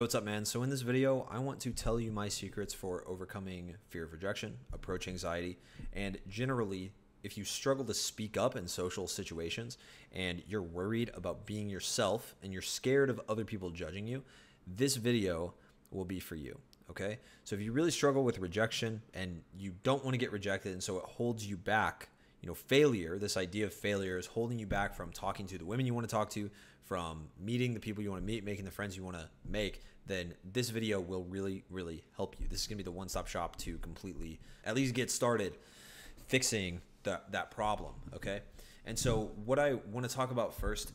What's up, man? So in this video, I want to tell you my secrets for overcoming fear of rejection, approach anxiety, and generally, if you struggle to speak up in social situations and you're worried about being yourself and you're scared of other people judging you, this video will be for you, okay? So if you really struggle with rejection and you don't want to get rejected and so it holds you back, failure, this idea of failure is holding you back from talking to the women you want to talk to, from meeting the people you want to meet, making the friends you want to make, then this video will really, really help you. This is going to be the one-stop shop to completely, at least get started fixing that problem, okay? And so what I want to talk about first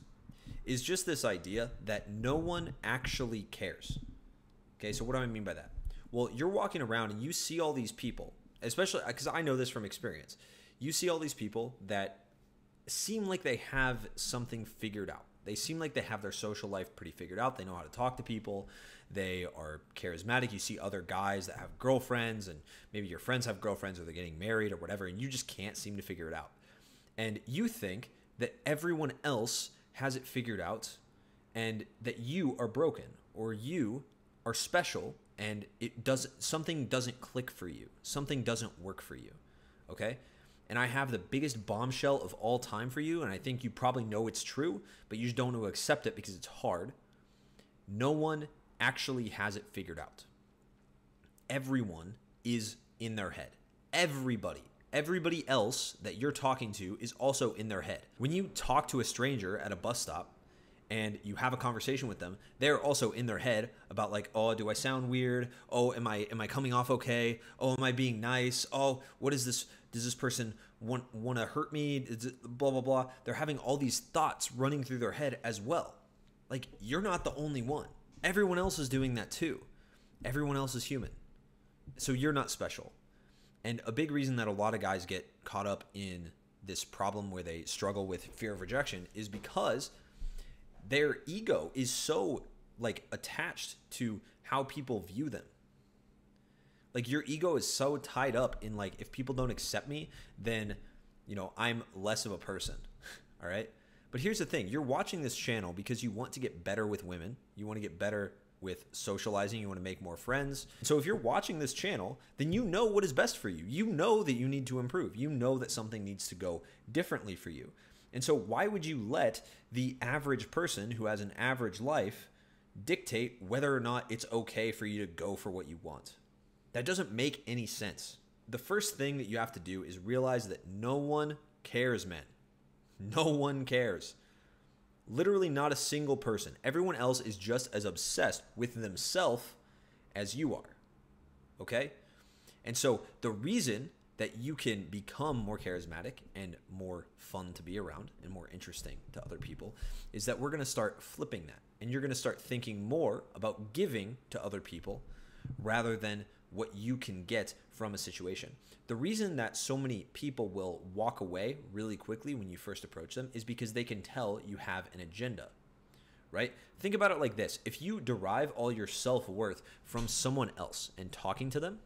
is just this idea that no one actually cares, okay? So what do I mean by that? Well, you're walking around and you see all these people, especially because I know this from experience. You see all these people that seem like they have something figured out. They seem like they have their social life pretty figured out. They know how to talk to people. They are charismatic. You see other guys that have girlfriends, and maybe your friends have girlfriends or they're getting married or whatever, and you just can't seem to figure it out. And you think that everyone else has it figured out and that you are broken or you are special and something doesn't click for you. Something doesn't work for you, okay? And I have the biggest bombshell of all time for you, and I think you probably know it's true, but you just don't know to accept it because it's hard. No one actually has it figured out. Everyone is in their head. Everybody else that you're talking to is also in their head. When you talk to a stranger at a bus stop and you have a conversation with them, they're also in their head about like, oh, do I sound weird? Oh, am I coming off okay? Oh, am I being nice? Oh, what is this? Does this person want to hurt me? Blah, blah, blah. They're having all these thoughts running through their head as well. Like, you're not the only one. Everyone else is doing that too. Everyone else is human. So you're not special. And a big reason that a lot of guys get caught up in this problem where they struggle with fear of rejection is because their ego is so attached to how people view them. Like, your ego is so tied up in if people don't accept me, then I'm less of a person. All right? But here's the thing. You're watching this channel because you want to get better with women. You want to get better with socializing. You want to make more friends. So if you're watching this channel, then you know what is best for you. You know that you need to improve. You know that something needs to go differently for you. And so why would you let the average person who has an average life dictate whether or not it's okay for you to go for what you want? That doesn't make any sense. The first thing that you have to do is realize that no one cares, man. No one cares. Literally not a single person. Everyone else is just as obsessed with themselves as you are. Okay? And so the reason that you can become more charismatic and more fun to be around and more interesting to other people is that we're going to start flipping that. And you're going to start thinking more about giving to other people rather than what you can get from a situation. The reason that so many people will walk away really quickly when you first approach them is because they can tell you have an agenda, right? Think about it like this. If you derive all your self-worth from someone else and talking to them,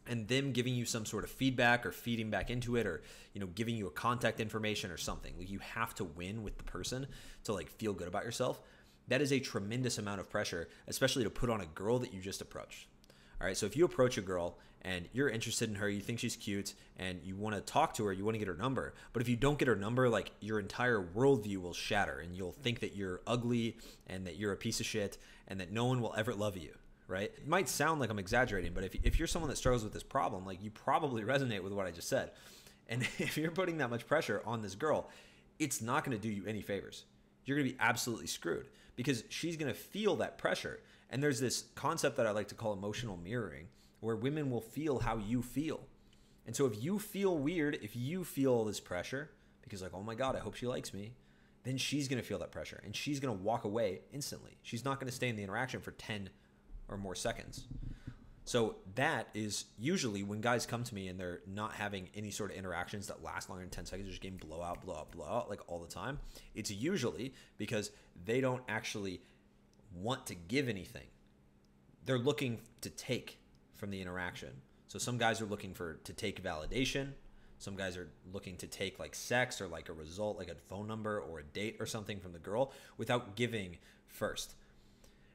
and them giving you some sort of feedback or feeding back into it, or giving you a contact information or something, you have to win with the person to feel good about yourself. That is a tremendous amount of pressure, especially to put on a girl that you just approached. All right, so if you approach a girl and you're interested in her, you think she's cute, and you want to talk to her, you want to get her number, but if you don't get her number, your entire worldview will shatter, and you'll think that you're ugly and that you're a piece of shit and that no one will ever love you. Right? It might sound like I'm exaggerating, but if you're someone that struggles with this problem, you probably resonate with what I just said. And if you're putting that much pressure on this girl, it's not going to do you any favors. You're going to be absolutely screwed because she's going to feel that pressure. And there's this concept that I like to call emotional mirroring, where women will feel how you feel. And so if you feel weird, if you feel all this pressure, because oh my God, I hope she likes me, then she's going to feel that pressure and she's going to walk away instantly. She's not going to stay in the interaction for 10 or more seconds. So that is usually when guys come to me and they're not having any sort of interactions that last longer than 10 seconds, they're just getting blowout all the time. It's usually because they don't actually want to give anything. They're looking to take from the interaction. So some guys are looking to take validation. Some guys are looking to take sex or a result, a phone number or a date or something from the girl without giving first.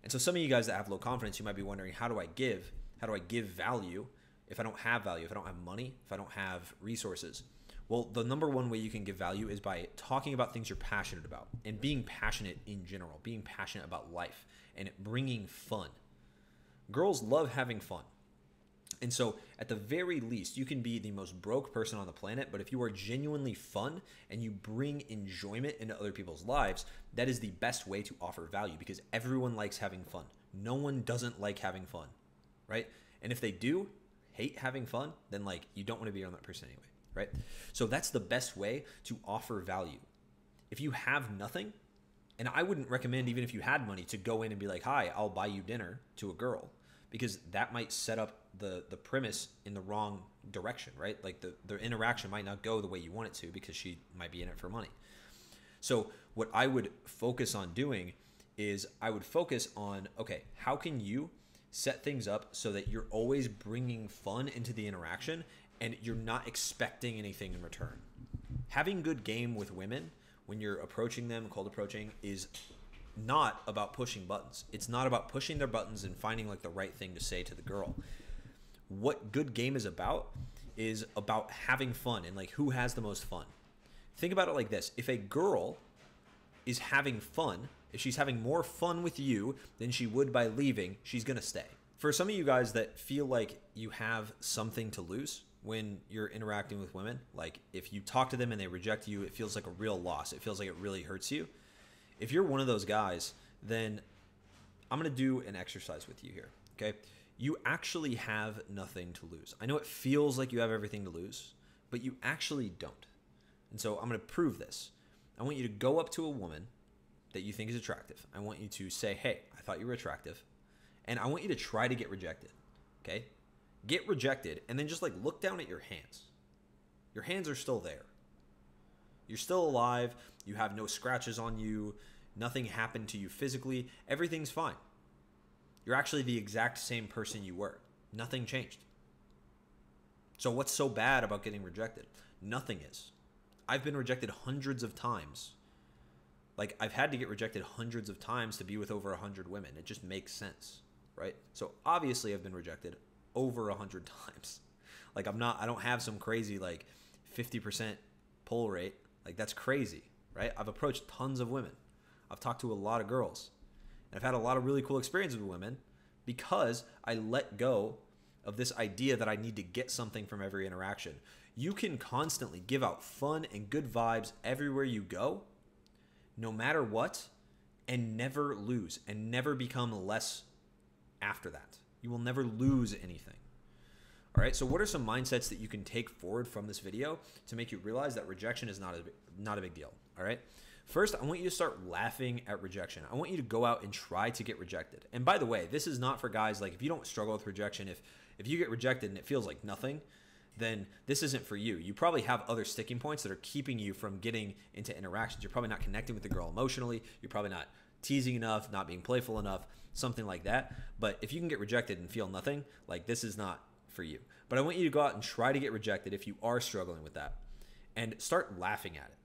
And so some of you guys that have low confidence, you might be wondering, how do I give? How do I give value if I don't have value, if I don't have money, if I don't have resources? Well, the number one way you can give value is by talking about things you're passionate about and being passionate in general, being passionate about life and bringing fun. Girls love having fun. And so at the very least, you can be the most broke person on the planet, but if you are genuinely fun and you bring enjoyment into other people's lives, that is the best way to offer value, because everyone likes having fun. No one doesn't like having fun, right? And if they do hate having fun, then like you don't want to be around that person anyway, right? So that's the best way to offer value. If you have nothing, and I wouldn't recommend, even if you had money, to go in and be like, hi, I'll buy you dinner to a girl, because that might set up the premise in the wrong direction, right? Like the interaction might not go the way you want it to, because she might be in it for money. So what I would focus on doing is I would focus on, okay, how can you set things up so that you're always bringing fun into the interaction and you're not expecting anything in return? Having good game with women when you're approaching them, cold approaching, is not about pushing buttons. It's not about pushing their buttons and finding like the right thing to say to the girl. What good game is about having fun and like who has the most fun. Think about it like this. If a girl is having fun, if she's having more fun with you than she would by leaving, she's going to stay. For some of you guys that feel like you have something to lose when you're interacting with women, like if you talk to them and they reject you, it feels like a real loss. It feels like it really hurts you. If you're one of those guys, then I'm going to do an exercise with you here, okay? You actually have nothing to lose. I know it feels like you have everything to lose, but you actually don't. And so I'm going to prove this. I want you to go up to a woman that you think is attractive. I want you to say, hey, I thought you were attractive. And I want you to try to get rejected, okay? Get rejected, and then just like look down at your hands. Your hands are still there. You're still alive. You have no scratches on you. Nothing happened to you physically. Everything's fine. You're actually the exact same person you were. Nothing changed. So what's so bad about getting rejected? Nothing is. I've been rejected hundreds of times. Like, I've had to get rejected hundreds of times to be with over 100 women. It just makes sense, right? So obviously I've been rejected over 100 times. Like, I don't have some crazy like 50% pull rate. Like, that's crazy, right? I've approached tons of women. I've talked to a lot of girls. And I've had a lot of really cool experiences with women because I let go of this idea that I need to get something from every interaction. You can constantly give out fun and good vibes everywhere you go, no matter what, and never lose and never become less after that. You will never lose anything. All right, so what are some mindsets that you can take forward from this video to make you realize that rejection is not a big deal, all right? First, I want you to start laughing at rejection. I want you to go out and try to get rejected. And by the way, this is not for guys, like if you don't struggle with rejection, if you get rejected and it feels like nothing, then this isn't for you. You probably have other sticking points that are keeping you from getting into interactions. You're probably not connecting with the girl emotionally. You're probably not teasing enough, not being playful enough, something like that. But if you can get rejected and feel nothing, like this is not for you. But I want you to go out and try to get rejected if you are struggling with that, and start laughing at it.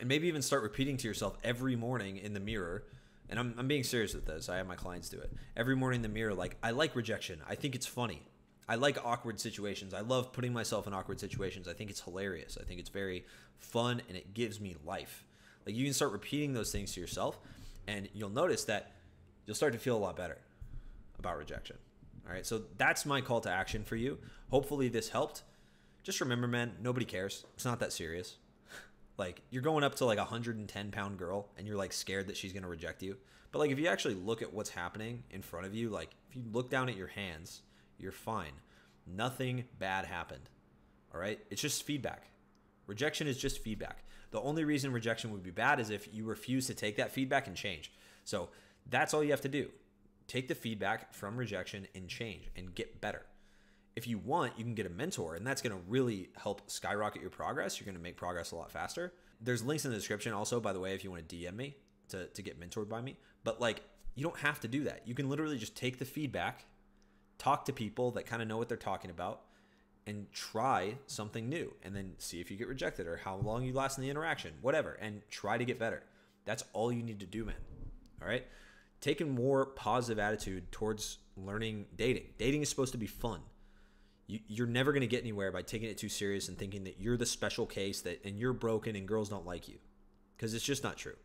And maybe even start repeating to yourself every morning in the mirror, and I'm being serious with this. I have my clients do it. Every morning in the mirror, like, I like rejection. I think it's funny. I like awkward situations. I love putting myself in awkward situations. I think it's hilarious. I think it's very fun, and it gives me life. Like, you can start repeating those things to yourself, and you'll notice that you'll start to feel a lot better about rejection. All right, so that's my call to action for you. Hopefully this helped. Just remember, man, nobody cares. It's not that serious. Like, you're going up to like a 110-pound girl and you're like scared that she's going to reject you. But like, if you actually look at what's happening in front of you, like if you look down at your hands, you're fine. Nothing bad happened. All right. It's just feedback. Rejection is just feedback. The only reason rejection would be bad is if you refuse to take that feedback and change. So that's all you have to do. Take the feedback from rejection and change and get better. If you want, you can get a mentor, and that's going to really help skyrocket your progress. You're going to make progress a lot faster. There's links in the description also, by the way, if you want to DM me to get mentored by me. But like, you don't have to do that. You can literally just take the feedback, talk to people that kind of know what they're talking about, and try something new, and then see if you get rejected or how long you last in the interaction, whatever, and try to get better. That's all you need to do, man. All right? take a more positive attitude towards learning dating. Dating is supposed to be fun. You're never going to get anywhere by taking it too serious and thinking that you're the special case and you're broken and girls don't like you, because it's just not true.